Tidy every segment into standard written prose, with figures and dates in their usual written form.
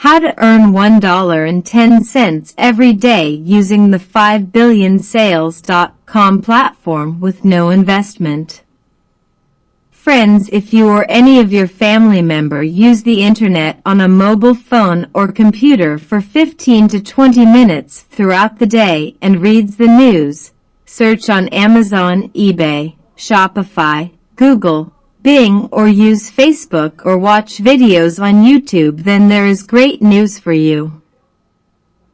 How to earn $1.10 every day using the 5BillionSales.com platform with no investment. Friends, if you or any of your family member use the internet on a mobile phone or computer for 15 to 20 minutes throughout the day and reads the news, search on Amazon, eBay, Shopify, Google, Bing, or use Facebook or watch videos on YouTube, then there is great news for you.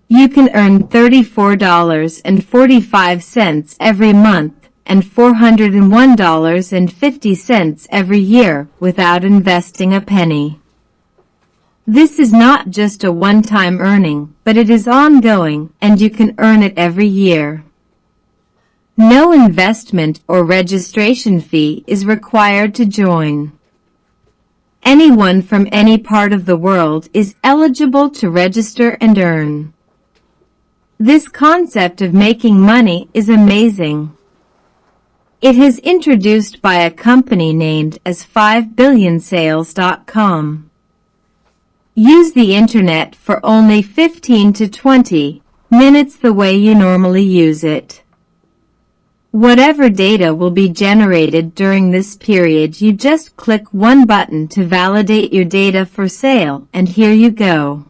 You can earn $34.45 every month and $401.50 every year without investing a penny. This is not just a one-time earning, but it is ongoing, and you can earn it every year. No investment or registration fee is required to join. Anyone from any part of the world is eligible to register and earn. This concept of making money is amazing. It is introduced by a company named as 5BillionSales.com. Use the internet for only 15 to 20 minutes the way you normally use it. Whatever data will be generated during this period, you just click one button to validate your data for sale, and here you go.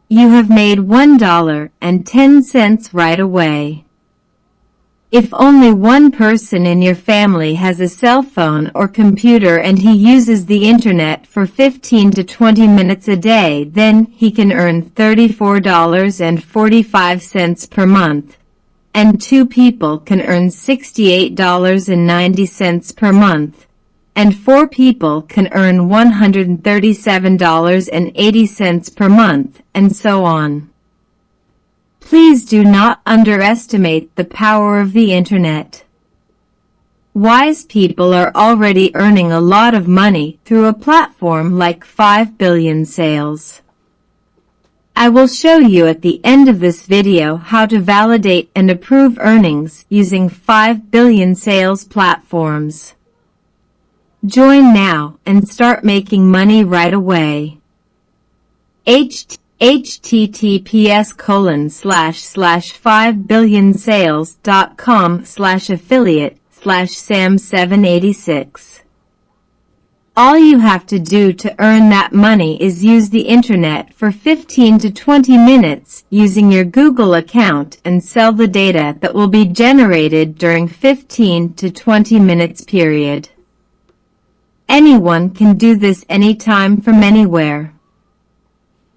You have made $1.10 right away. If only one person in your family has a cell phone or computer and he uses the internet for 15 to 20 minutes a day, then he can earn $34.45 per month. And 2 people can earn $68.90 per month, and 4 people can earn $137.80 per month, and so on. Please do not underestimate the power of the internet. Wise people are already earning a lot of money through a platform like 5 Billion Sales. I will show you at the end of this video how to validate and approve earnings using 5 Billion Sales platforms. Join now and start making money right away. https://5billionsales.com/affiliate/sam786. All you have to do to earn that money is use the internet for 15 to 20 minutes using your Google account and sell the data that will be generated during 15 to 20 minutes period. Anyone can do this anytime from anywhere.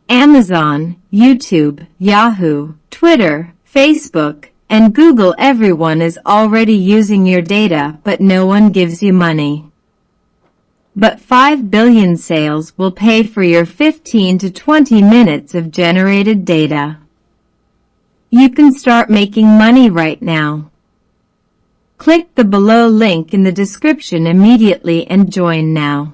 Amazon, YouTube, Yahoo, Twitter, Facebook, and Google, everyone is already using your data, but no one gives you money. But 5 Billion Sales will pay for your 15 to 20 minutes of generated data. You can start making money right now. Click the below link in the description immediately and join now.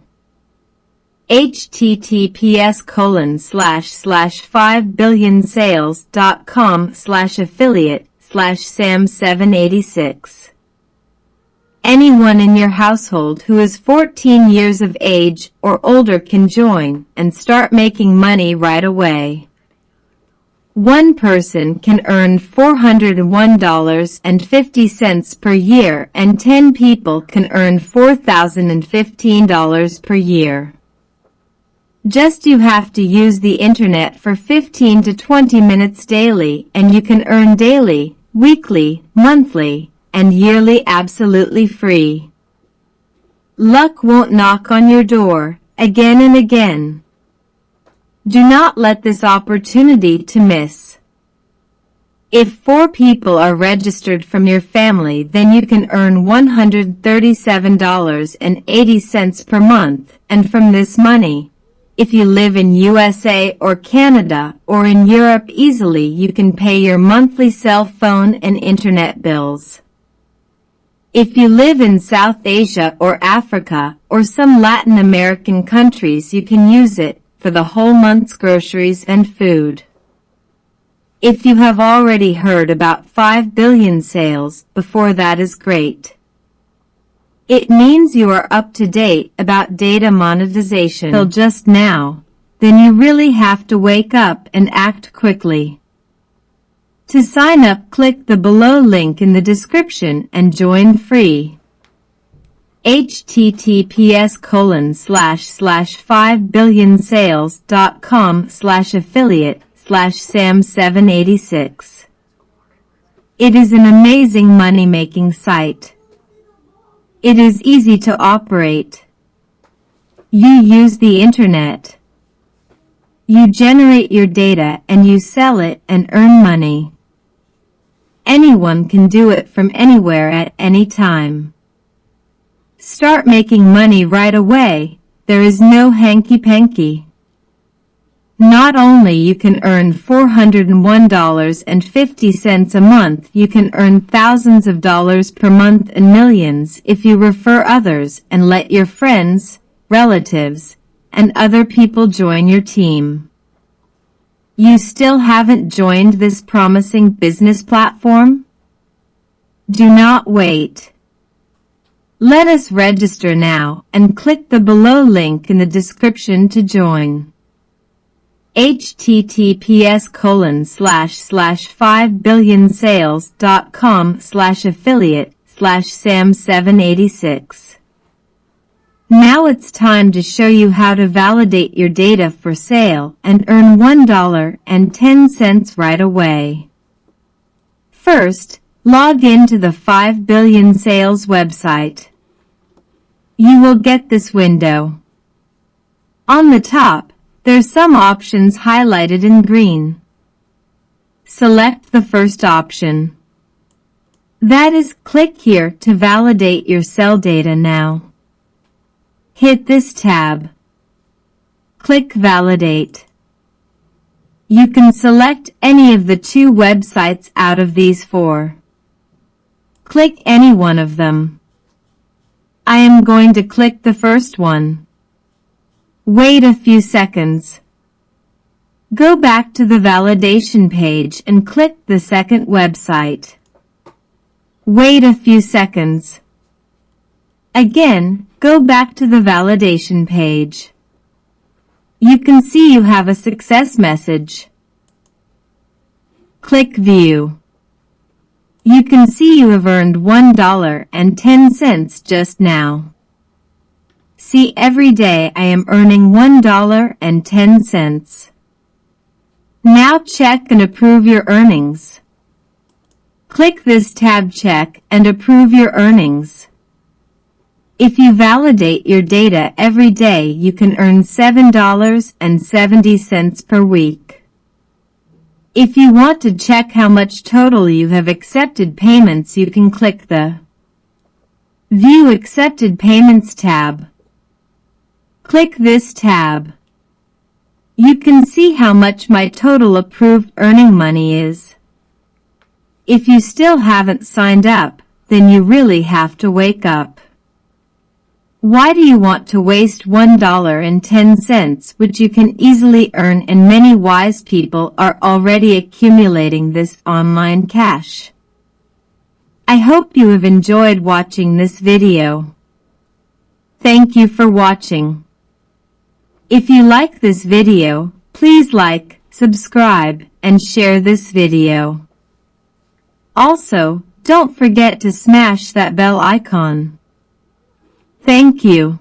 https://5billionsales.com/affiliate/sam786. Anyone in your household who is 14 years of age or older can join and start making money right away. One person can earn $401.50 per year, and 10 people can earn $4,015 per year. Just you have to use the internet for 15 to 20 minutes daily, and you can earn daily, weekly, monthly, and yearly absolutely free. Luck won't knock on your door again and again. Do not let this opportunity to miss. If 4 people are registered from your family, then you can earn $137.80 per month, and from this money, if you live in USA or Canada or in Europe easily, you can pay your monthly cell phone and internet bills. If you live in South Asia or Africa or some Latin American countries, you can use it for the whole month's groceries and food. If you have already heard about 5 Billion Sales before, that is great. It means you are up to date about data monetization. Till just now, then you really have to wake up and act quickly. To sign up, click the below link in the description and join free. https://5billionsales.com/affiliate/sam786. It is an amazing money-making site. It is easy to operate. You use the internet. You generate your data and you sell it and earn money. Anyone can do it from anywhere at any time. Start making money right away. There is no hanky-panky. Not only you can earn $401.50 a month, you can earn thousands of dollars per month and millions if you refer others and let your friends, relatives, and other people join your team. You still haven't joined this promising business platform? Do not wait. Let us register now and click the below link in the description to join. https://5billionsales.com/affiliate/sam786. Now it's time to show you how to validate your data for sale and earn $1.10 right away. First, log in to the 5Billion Sales website. You will get this window. On the top, there's some options highlighted in green. Select the first option. That is, click here to validate your sell data now. Hit this tab. Click Validate. You can select any of the 2 websites out of these 4. Click any one of them. I am going to click the first one. Wait a few seconds. Go back to the validation page and click the second website. Wait a few seconds. Again, go back to the validation page. You can see you have a success message. Click View. You can see you have earned $1.10 just now. See, every day I am earning $1.10. Now check and approve your earnings. Click this tab, Check and approve your earnings. If you validate your data every day, you can earn $7.70 per week. If you want to check how much total you have accepted payments, you can click the View Accepted Payments tab. Click this tab. You can see how much my total approved earning money is. If you still haven't signed up, then you really have to wake up. Why do you want to waste $1.10, which you can easily earn, and many wise people are already accumulating this online cash? I hope you have enjoyed watching this video. Thank you for watching. If you like this video, please like, subscribe, and share this video. Also, don't forget to smash that bell icon. Thank you.